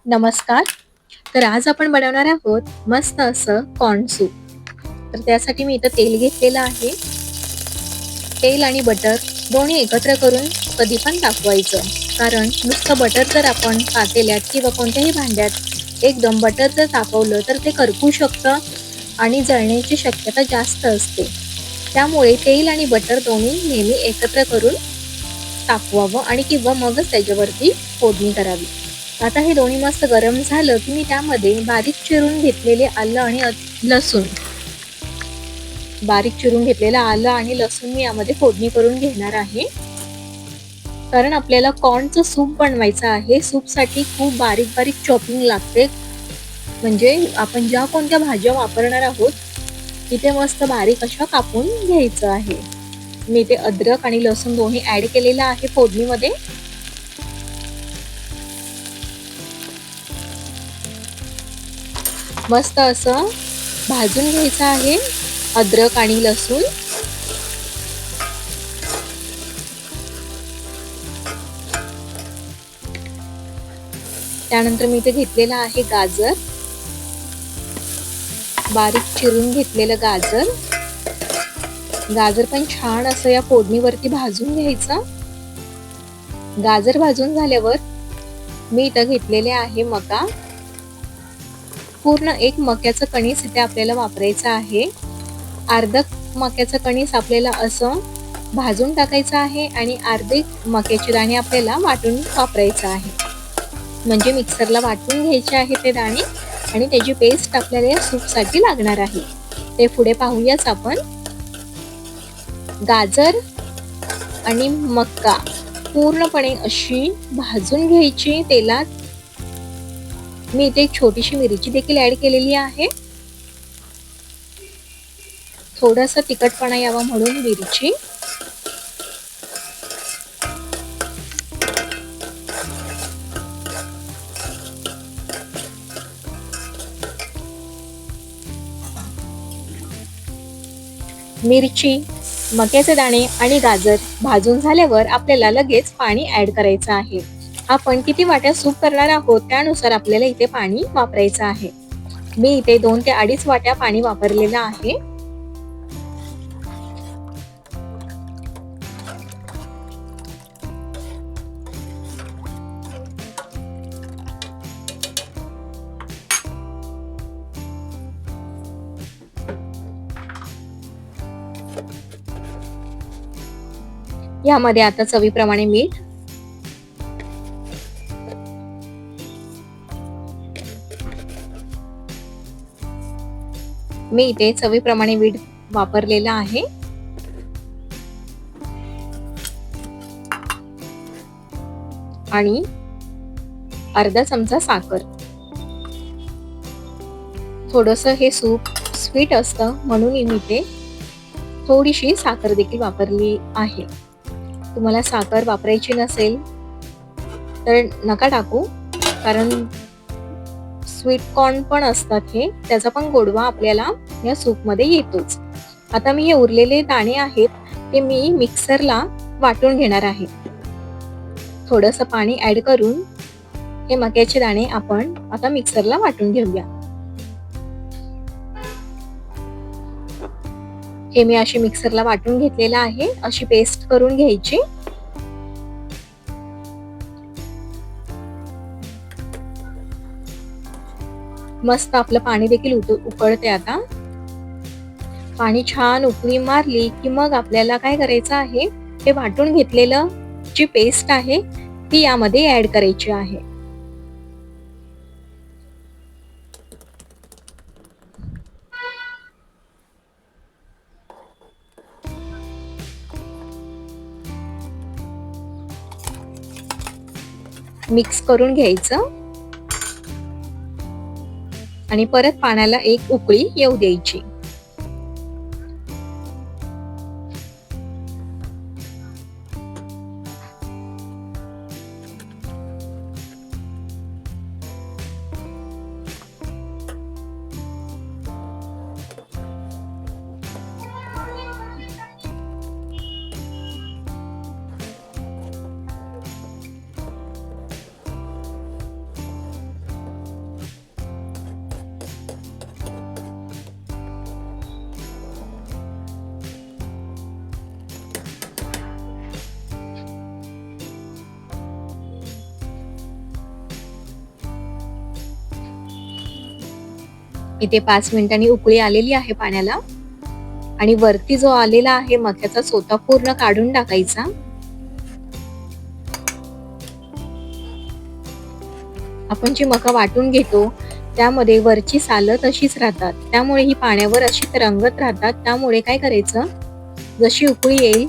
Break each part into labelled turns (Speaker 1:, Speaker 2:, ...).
Speaker 1: नमस्कार. तर आज आपण बनवणार आहोत मस्त असं कॉर्न सूप. तर त्यासाठी मी इथं तेल घेतलेलं आहे. तेल आणि बटर दोन्ही एकत्र करून कधी पण तापवायचं. कारण नुसतं बटर जर आपण पातेल्यात किंवा कोणत्याही भांड्यात एकदम बटर जर तापवलं तर ते करपू शकतं आणि जळण्याची शक्यता जास्त असते. त्यामुळे तेल आणि बटर दोन्ही नेहमी एकत्र करून तापवावं आणि किंवा मगच त्याच्यावरती फोडणी करावी. आता हे दोन्ही मस्त गरम झालं की मी त्यामध्ये लसूण बारीक चिरून घेतलेलं आलं आणि लसूण मी यामध्ये फोडणी करून घेणार आहे. कारण आपल्याला कॉर्नचं सूप बनवायचं आहे. सूपसाठी खूप बारीक बारीक चॉपिंग लागते. म्हणजे आपण ज्या कोणत्या भाज्या वापरणार आहोत तिथे मस्त बारीक अशा कापून घ्यायचं आहे. मी ते अद्रक आणि लसूण दोन्ही ऍड केलेलं आहे फोडणीमध्ये. मस्त असं भाजून घ्यायचं आहे अद्रक आणि लसूण. त्यानंतर मी इथे घेतलेलं आहे गाजर, बारीक चिरून घेतलेलं गाजर. गाजर पण छान असं या फोडणीवरती भाजून घ्यायचं. गाजर भाजून झाल्यावर मी इथं घेतलेले आहे मका. पूर्ण एक मक्याचं कणीस इथे आपल्याला वापरायचं आहे. अर्ध मक्याचं कणीस आपल्याला असं भाजून टाकायचं आहे आणि अर्धे मक्याचे दाणे आपल्याला वाटून वापरायचं आहे. म्हणजे मिक्सरला वाटून घ्यायचे आहे ते दाणे आणि त्याची पेस्ट आपल्याला या सूपसाठी लागणार आहे. ते पुढे पाहूयाच आपण. गाजर आणि मका पूर्णपणे अशी भाजून घ्यायची तेलात. मी इथे एक छोटीशी मिरची देखील ऍड केलेली आहे. थोडासा तिखटपणा यावा म्हणून मिरची. मिरची, मक्याचे दाणे आणि गाजर भाजून झाल्यावर आपल्याला लगेच पाणी ऍड करायचं आहे. आपण किती वाट्या सूप करणार आहोत त्यानुसार आपल्याला इथे पाणी वापरायचं आहे. मी इथे 2 ते 2.5 वाट्या पाणी वापरलेलं आहे. यामध्ये आता चवीप्रमाणे मीठ, मी इथे चवीप्रमाणे मीठ वापरलेलं आहे. आणि अर्धा चमचा साखर. थोडंसं हे सूप स्वीट असतं म्हणून मी इथे थोडीशी साखर देखील वापरली आहे. तुम्हाला साखर वापरायची नसेल तर नका टाकू, कारण स्वीट कॉर्न पण असतात हे, त्याचा पण गोडवा आपल्याला या सूप मध्ये येतोच. आता मी हे उरलेले दाणे आहेत ते मी मिक्सरला वाटून घेणार आहे. थोडंसं पाणी ऍड करून हे मक्याचे दाणे आपण आता मिक्सरला वाटून घेऊया. हे मी अशी मिक्सरला वाटून घेतलेलं आहे. अशी पेस्ट करून घ्यायची. मस्त आपलं पाणी देखील उकळते आता. पाणी छान उकळी मारली की मग आपल्याला काय करायचं आहे, हे वाटून घेतलेलं जी पेस्ट आहे ती यामध्ये ऍड करायची आहे. मिक्स करून घ्यायचं आणि परत पाण्याला एक उकळी येऊ द्यायची. इथे 5 मिनिटांनी उकळी आलेली आहे पाण्याला आणि वरती जो आलेला आहे मक्याचा चोथा पूर्ण काढून टाकायचा. आपण जी मका वाटून घेतो त्यामध्ये वरची सालं तशीच राहतात, त्यामुळे ही पाण्यावर अशी तरंगत राहतात. त्यामुळे काय करायचं, जशी उकळी येईल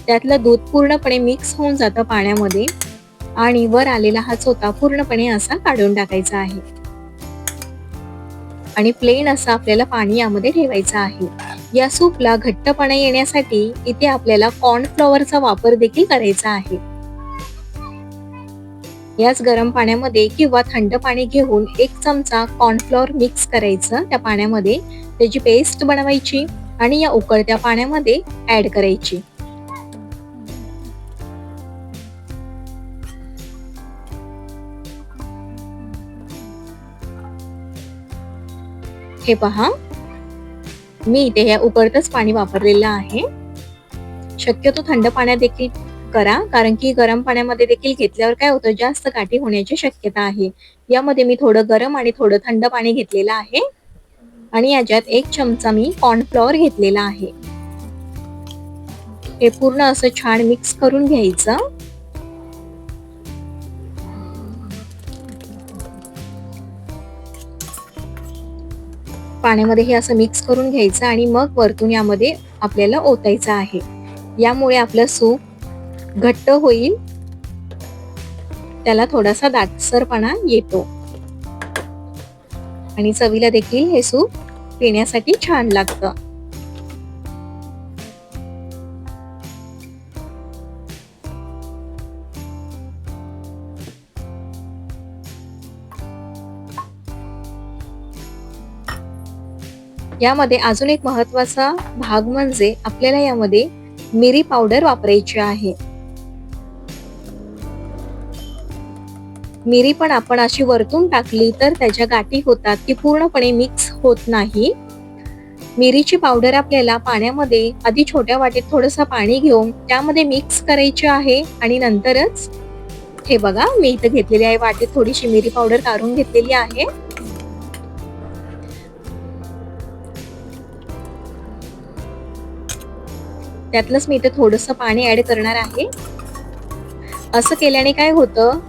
Speaker 1: त्यातलं दूध पूर्णपणे मिक्स होऊन जातं पाण्यामध्ये आणि वर आलेला हा चोथा पूर्णपणे असा काढून टाकायचा आहे आणि प्लेन असं आपल्याला पाणी यामध्ये ठेवायचं आहे. या सूपला घट्टपणा येण्यासाठी इथे आपल्याला कॉर्नफ्लॉवरचा वापर देखील करायचा आहे. याच गरम पाण्यामध्ये किंवा थंड पाणी घेऊन 1 चमचा कॉर्नफ्लॉवर मिक्स करायचं त्या पाण्यामध्ये, त्याची पेस्ट बनवायची आणि या उकळत्या पाण्यामध्ये ऍड करायची. हे पहा, मी इथे ह्या उकळतच पाणी वापरलेलं आहे. शक्यतो थंड पाण्यात देखील करा, कारण की गरम पाण्यामध्ये देखील घेतल्यावर काय होतं, जास्त गाठी होण्याची शक्यता आहे. यामध्ये मी थोडं गरम आणि थोडं थंड पाणी घेतलेलं आहे आणि याच्यात 1 चमचा मी कॉर्नफ्लॉवर घेतलेला आहे. हे पूर्ण असं छान मिक्स करून घ्यायचं. पाण्यामध्ये हे असं मिक्स करून घ्यायचं आणि मग वरतून यामध्ये आपल्याला ओतायचं आहे. यामुळे आपलं सूप घट्ट होईल, त्याला थोडासा दाटसरपणा येतो आणि चवीला देखील हे सूप पिण्यासाठी छान लागतं. यामध्ये अजून एक महत्वाचा भाग म्हणजे आपल्याला यामध्ये मिरी पावडर वापरायची आहे. मिरी पण आपण अशी वरतून टाकली तर त्याच्या गाठी होतात, ती पूर्णपणे मिक्स होत नाही. मिरीची पावडर आपल्याला पाण्यामध्ये आधी छोट्या वाटीत थोडंसं पाणी घेऊन त्यामध्ये मिक्स करायची आहे आणि नंतरच, हे बघा मी इथे घेतलेली आहे वाटीत थोडीशी मिरी पावडर काढून घेतलेली आहे. त्यातलंच मी इथे थोडंसं पाणी ऍड करणार आहे. असं केल्याने काय होतं,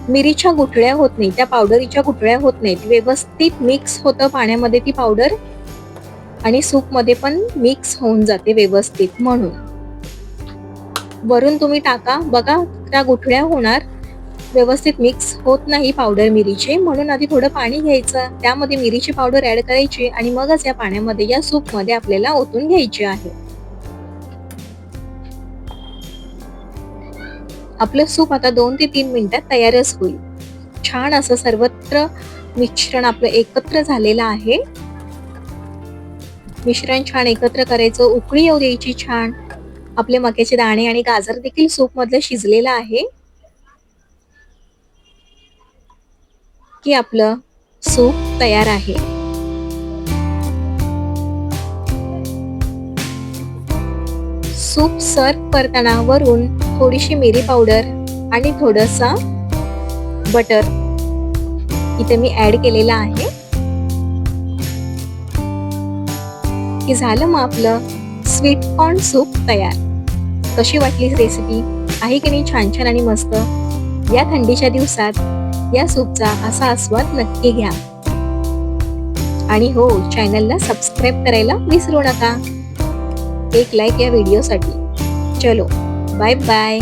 Speaker 1: मिरीच्या गुठळ्या होत नाही, त्या पावडरीच्या गुठळ्या होत नाहीत, व्यवस्थित मिक्स होतं पाण्यामध्ये ती पावडर आणि सूप मध्ये पण मिक्स होऊन जाते व्यवस्थित. म्हणून वरून तुम्ही टाका, बघा त्या गुठळ्या होणार, व्यवस्थित मिक्स होत नाही पावडर मिरीचे. म्हणून आधी थोडं पाणी घ्यायचं, त्यामध्ये मिरीची पावडर ऍड करायची आणि मगच या पाण्यामध्ये या सूप मध्ये आपल्याला ओतून घ्यायची आहे. आपलं सूप आता 2 ते 3 मिनिटात तयारच होईल. छान असं सर्वत्र मिश्रण आपलं एकत्र झालेलं आहे. मिश्रण छान एकत्र करायचं, उकळी येऊ द्यायची छान. आपले मक्याचे दाणे आणि गाजर देखील सूप मधलं शिजलेलं आहे की आपलं सूप तयार आहे. सूप सर्व करताना वरून थोडीशी मिरी पावडर आणि थोडंसं बटर इथे मी ऍड केलेला आहे की झालं मग आपलं स्वीट कॉर्न सूप तयार. कशी वाटली रेसिपी, आहे की नाही छान छान आणि मस्त. या थंडीच्या दिवसात या सूपचा असा आस्वाद नक्की घ्या आणि हो, चॅनलला सबस्क्राईब करायला विसरू नका. एक लाईक या व्हिडिओसाठी. चलो बाय बाय.